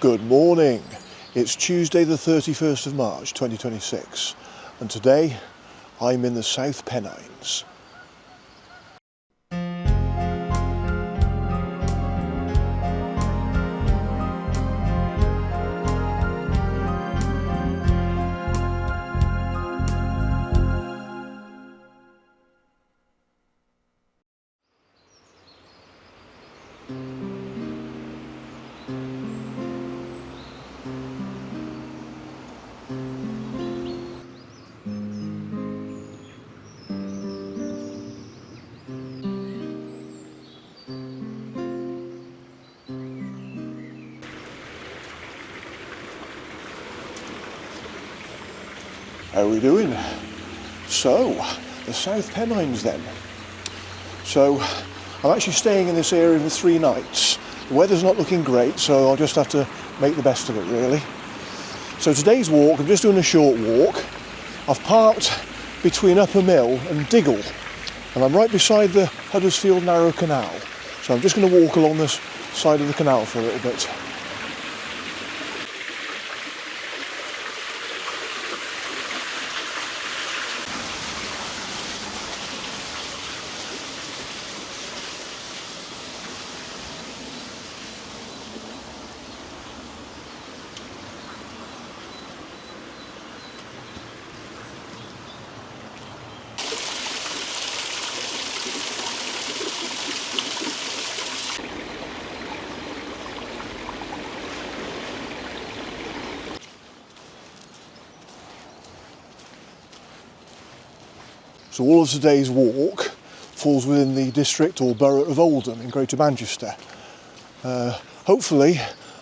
Good morning. It's Tuesday the 31st of March 2026 and today I'm in the South Pennines. How are we doing? So, the South Pennines then. So, I'm actually staying in this area for 3 nights. The weather's not looking great, so I'll just have to make the best of it really. So today's walk, I'm just doing a short walk. I've parked between Upper Mill and Diggle, and I'm right beside the Huddersfield Narrow Canal. So I'm just going to walk along this side of the canal for a little bit. So all of today's walk falls within the district or borough of Oldham in Greater Manchester. Hopefully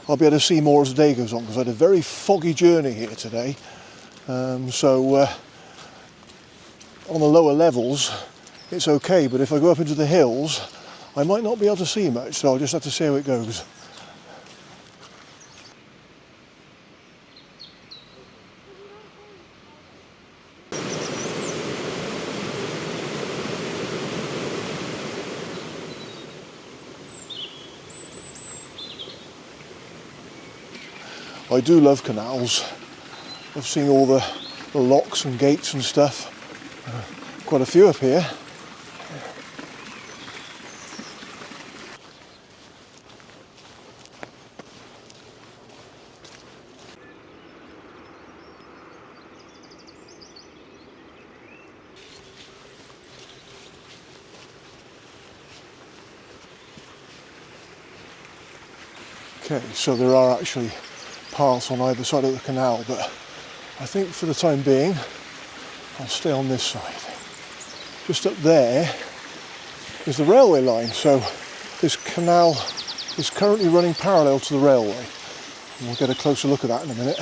I'll be able to see more as the day goes on because I had a very foggy journey here today. On the lower levels it's okay, but if I go up into the hills I might not be able to see much, so I'll just have to see how it goes. I do love canals. I've seen all the locks and gates and stuff. Quite a few up here. Okay, so there are actually paths on either side of the canal, but I think for the time being I'll stay on this side. Just up there is the railway line, so this canal is currently running parallel to the railway, and we'll get a closer look at that in a minute.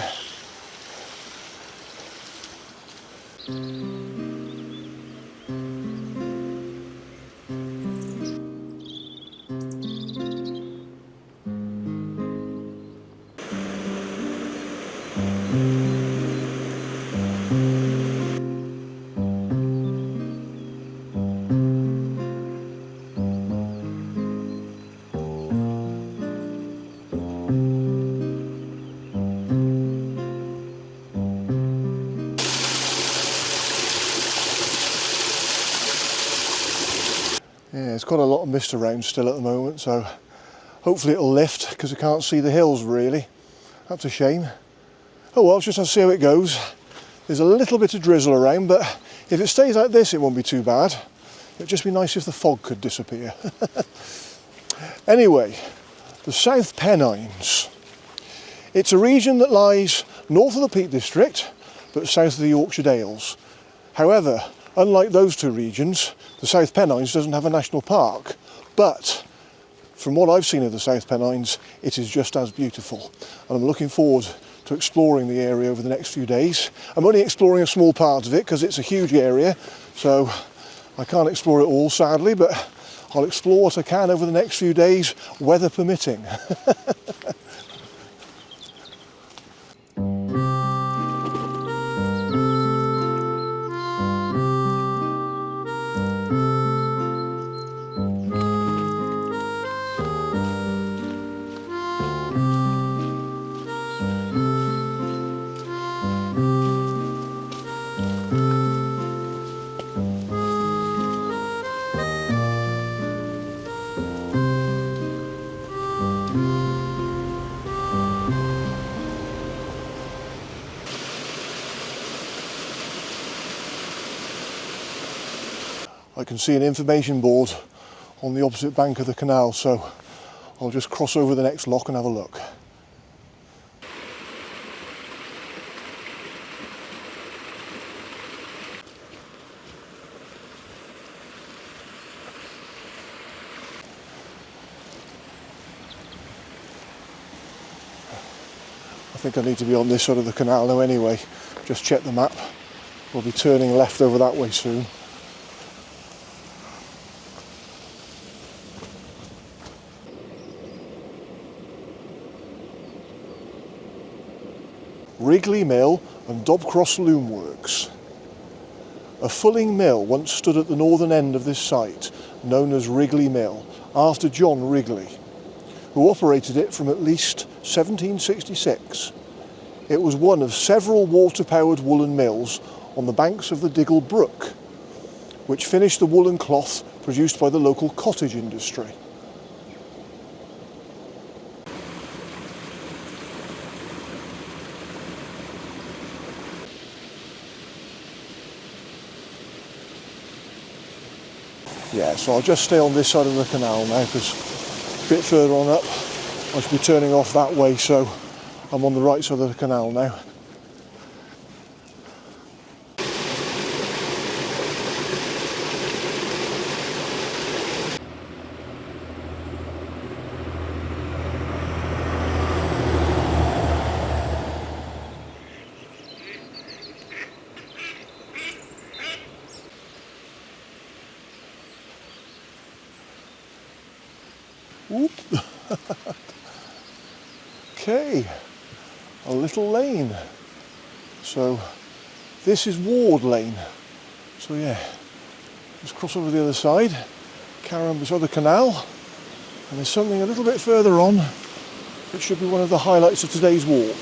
Yeah, it's got a lot of mist around still at the moment, so hopefully it'll lift because I can't see the hills really. That's a shame. Oh well, just have to see how it goes. There's a little bit of drizzle around, but if it stays like this it won't be too bad. It'd just be nice if the fog could disappear. Anyway, the South Pennines. It's a region that lies north of the Peak District but south of the Yorkshire Dales. However, unlike those two regions, the South Pennines doesn't have a national park, but from what I've seen of the South Pennines, it is just as beautiful. And I'm looking forward to exploring the area over the next few days. I'm only exploring a small part of it because it's a huge area, so I can't explore it all sadly, but I'll explore what I can over the next few days, weather permitting. I can see an information board on the opposite bank of the canal, so I'll just cross over the next lock and have a look. I think I need to be on this side of the canal now anyway. Just check the map. We'll be turning left over that way soon. Wrigley Mill and Dobcross Loom Works. A fulling mill once stood at the northern end of this site, known as Wrigley Mill, after John Wrigley, who operated it from at least 1766. It was one of several water-powered woolen mills on the banks of the Diggle brook, which finished the woolen cloth produced by the local cottage industry. Yeah, so I'll just stay on this side of the canal now, because a bit further on up I should be turning off that way, so I'm on the right side of the canal now. Whoop. Okay, a little lane. So this is Ward Lane. So yeah, just cross over the other side, carry on beside the canal, and there's something a little bit further on that should be one of the highlights of today's walk.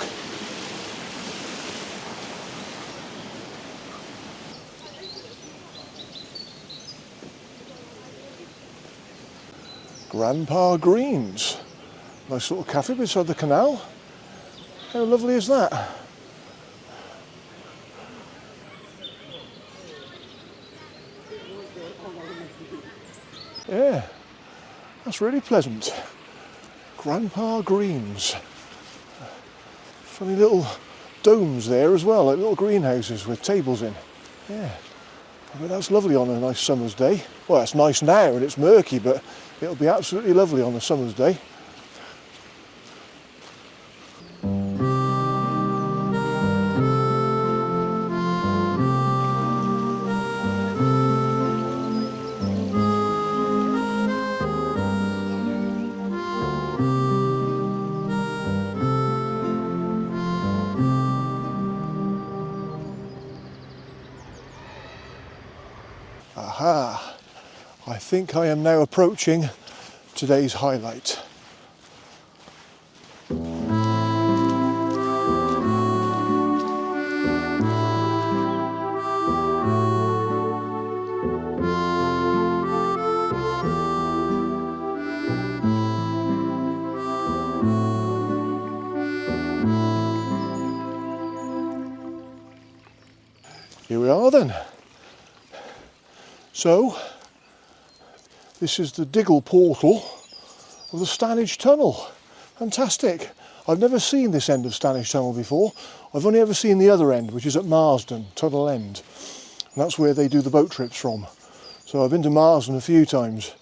Grandpa Green's. Nice little cafe beside the canal. How lovely is that? Yeah, that's really pleasant. Grandpa Green's. Funny little domes there as well, like little greenhouses with tables in. Yeah, I mean, that's lovely on a nice summer's day. Well, it's nice now and it's murky, but it'll be absolutely lovely on a summer's day. Aha! I think I am now approaching today's highlight. Here we are then. So, this is the Diggle portal of the Standedge Tunnel. Fantastic. I've never seen this end of Standedge Tunnel before. I've only ever seen the other end, which is at Marsden, Tunnel End. And that's where they do the boat trips from. So I've been to Marsden a few times.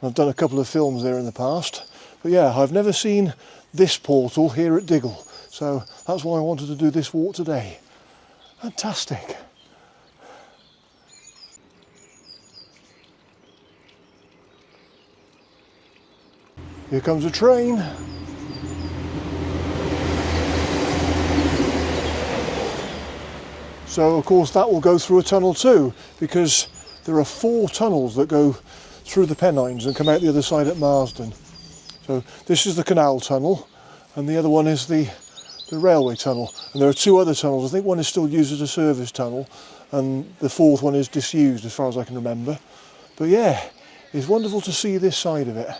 And I've done a couple of films there in the past. But yeah, I've never seen this portal here at Diggle. So that's why I wanted to do this walk today. Fantastic. Here comes a train. So of course that will go through a tunnel too, because there are 4 tunnels that go through the Pennines and come out the other side at Marsden. So this is the Canal tunnel and the other one is the railway tunnel. And there are 2 other tunnels. I think one is still used as a service tunnel and the 4th one is disused as far as I can remember. But yeah, it's wonderful to see this side of it.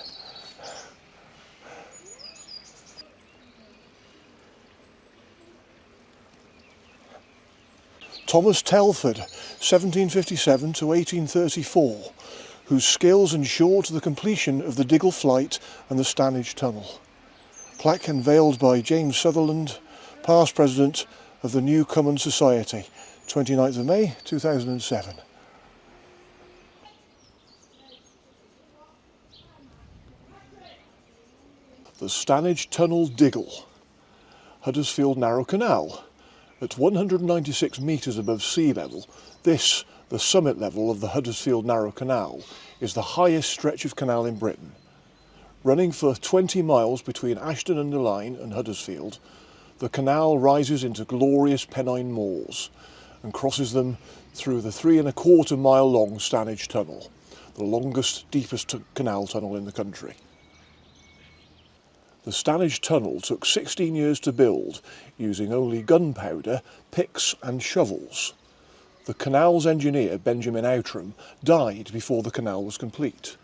Thomas Telford, 1757 to 1834, whose skills ensured the completion of the Diggle Flight and the Standedge Tunnel. Plaque unveiled by James Sutherland, past president of the New Common Society, 29th of May 2007. The Standedge Tunnel Diggle, Huddersfield Narrow Canal. At 196 metres above sea level, this, the summit level of the Huddersfield Narrow Canal, is the highest stretch of canal in Britain. Running for 20 miles between Ashton-under-Lyne and Huddersfield, the canal rises into glorious Pennine moors and crosses them through the 3¼ mile long Standedge Tunnel, the longest, deepest canal tunnel in the country. The Standedge Tunnel took 16 years to build, using only gunpowder, picks and shovels. The canal's engineer, Benjamin Outram, died before the canal was complete.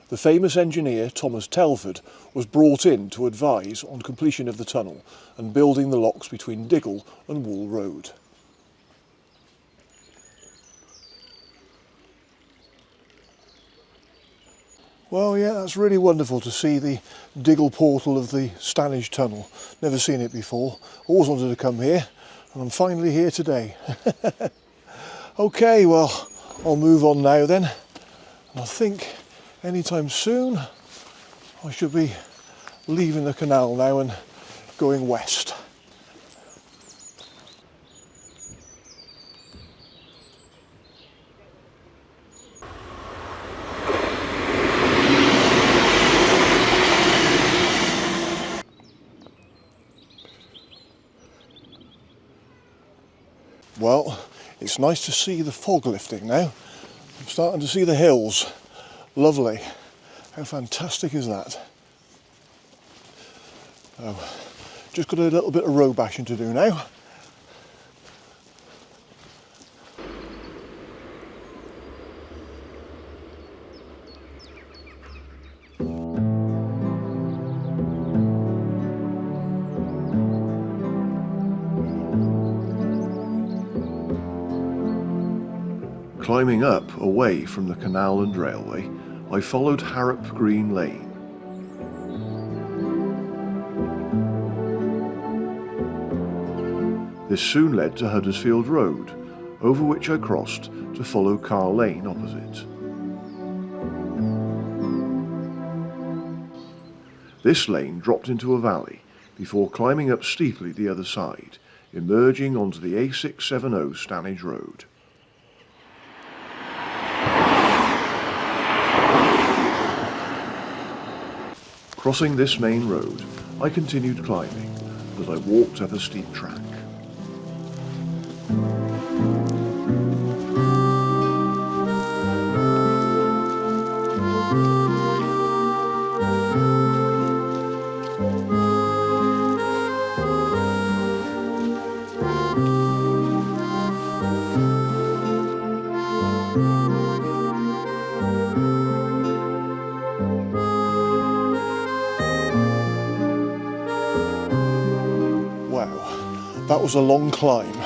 The famous engineer, Thomas Telford, was brought in to advise on completion of the tunnel and building the locks between Diggle and Wool Road. Well, yeah, that's really wonderful to see the Diggle portal of the Standedge Tunnel. Never seen it before. Always wanted to come here, and I'm finally here today. Okay, well, I'll move on now then. And I think anytime soon I should be leaving the canal now and going west. Well, it's nice to see the fog lifting now. I'm starting to see the hills. Lovely. How fantastic is that? Oh, just got a little bit of road bashing to do now. Climbing up away from the canal and railway, I followed Harrop Green Lane. This soon led to Huddersfield Road, over which I crossed to follow Carr Lane opposite. This lane dropped into a valley before climbing up steeply the other side, emerging onto the A670 Standedge Road. Crossing this main road, I continued climbing as I walked up a steep track. That was a long climb,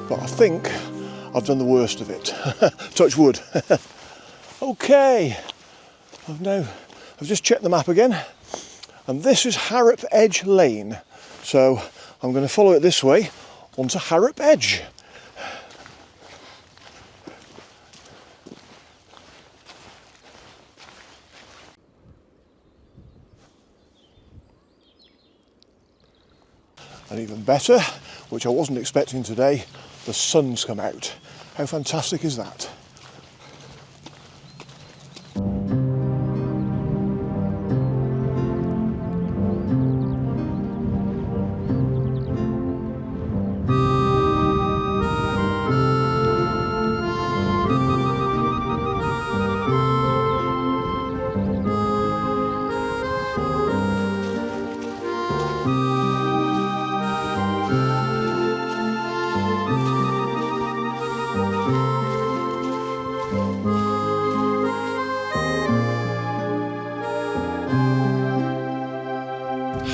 but I think I've done the worst of it. Touch wood. Okay, I've just checked the map again, and this is Harrop Edge Lane. So I'm going to follow it this way onto Harrop Edge. And even better, which I wasn't expecting today, the sun's come out. How fantastic is that?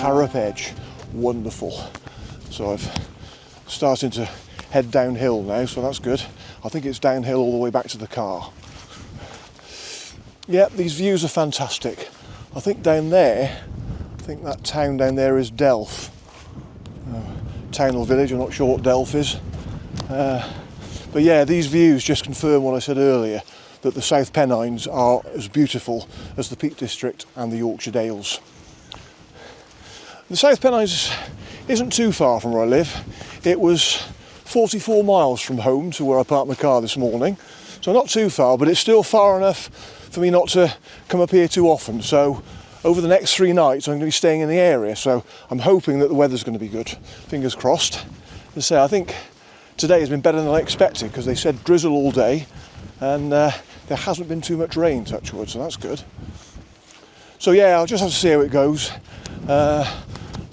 Harrop Edge, wonderful. So I've starting to head downhill now, so that's good. I think it's downhill all the way back to the car. Yeah, these views are fantastic. I think down there, I think that town down there is Delph. Town or village, I'm not sure what Delph is. But yeah, these views just confirm what I said earlier, that the South Pennines are as beautiful as the Peak District and the Yorkshire Dales. The South Pennines isn't too far from where I live. It was 44 miles from home to where I parked my car this morning. So not too far, but it's still far enough for me not to come up here too often. So over the next 3 nights I'm going to be staying in the area, so I'm hoping that the weather's going to be good. Fingers crossed. As I say, I think today has been better than I expected, because they said drizzle all day and there hasn't been too much rain, touch wood, so that's good. So yeah, I'll just have to see how it goes. So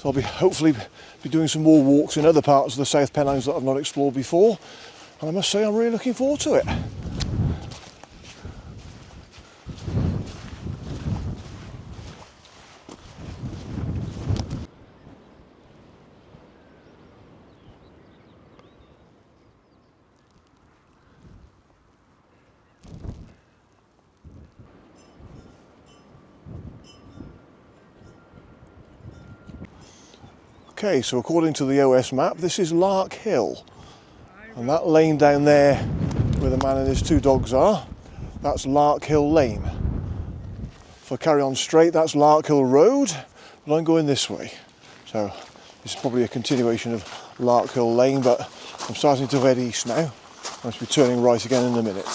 I'll be hopefully be doing some more walks in other parts of the South Pennines that I've not explored before, and I must say I'm really looking forward to it. Okay, so according to the OS map, this is Lark Hill, and that lane down there where the man and his 2 dogs are, that's Lark Hill Lane. If I carry on straight, that's Lark Hill Road, but I'm going this way. So this is probably a continuation of Lark Hill Lane, but I'm starting to head east now. I must be turning right again in a minute.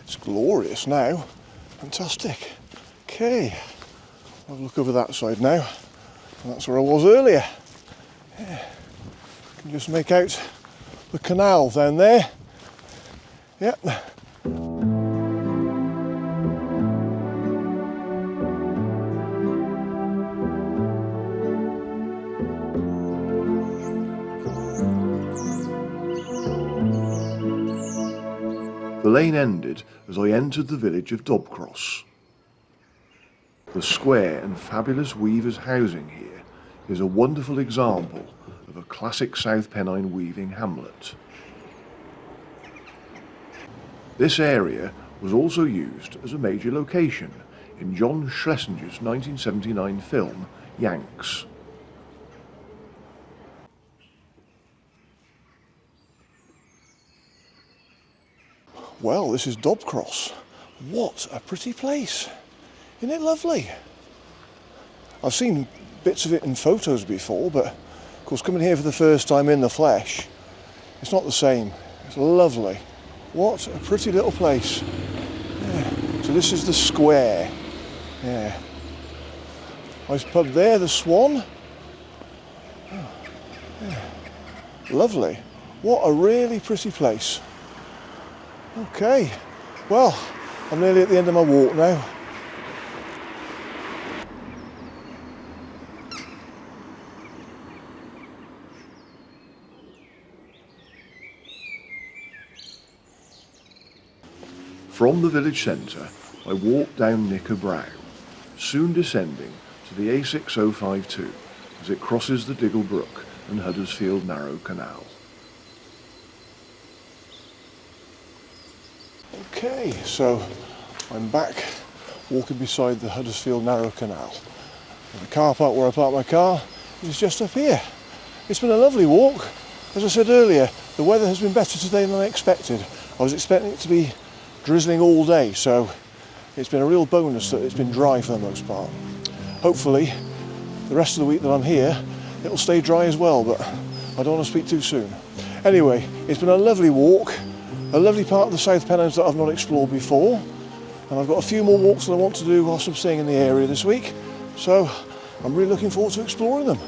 It's glorious now. Fantastic. Okay, I'll look over that side now. And that's where I was earlier. Yeah. You can just make out the canal down there. Yep. The lane ended as I entered the village of Dobcross. The square and fabulous weavers' housing here is a wonderful example of a classic South Pennine weaving hamlet. This area was also used as a major location in John Schlesinger's 1979 film Yanks. Well, this is Dobcross. What a pretty place. Isn't it lovely? I've seen bits of it in photos before, but of course coming here for the first time in the flesh, it's not the same. It's lovely. What a pretty little place. Yeah. So this is the square. Yeah. Nice pub there, the Swan. Oh. Yeah. Lovely. What a really pretty place. Okay, well, I'm nearly at the end of my walk now. From the village centre, I walked down Nicker Brow, soon descending to the A6052 as it crosses the Diggle Brook and Huddersfield Narrow Canal. Okay, so I'm back walking beside the Huddersfield Narrow Canal. And the car park where I parked my car is just up here. It's been a lovely walk. As I said earlier, the weather has been better today than I expected. I was expecting it to be drizzling all day, so it's been a real bonus that it's been dry for the most part. Hopefully, the rest of the week that I'm here, it'll stay dry as well, but I don't want to speak too soon. Anyway, it's been a lovely walk. A lovely part of the South Pennines that I've not explored before, and I've got a few more walks that I want to do whilst I'm staying in the area this week, so I'm really looking forward to exploring them.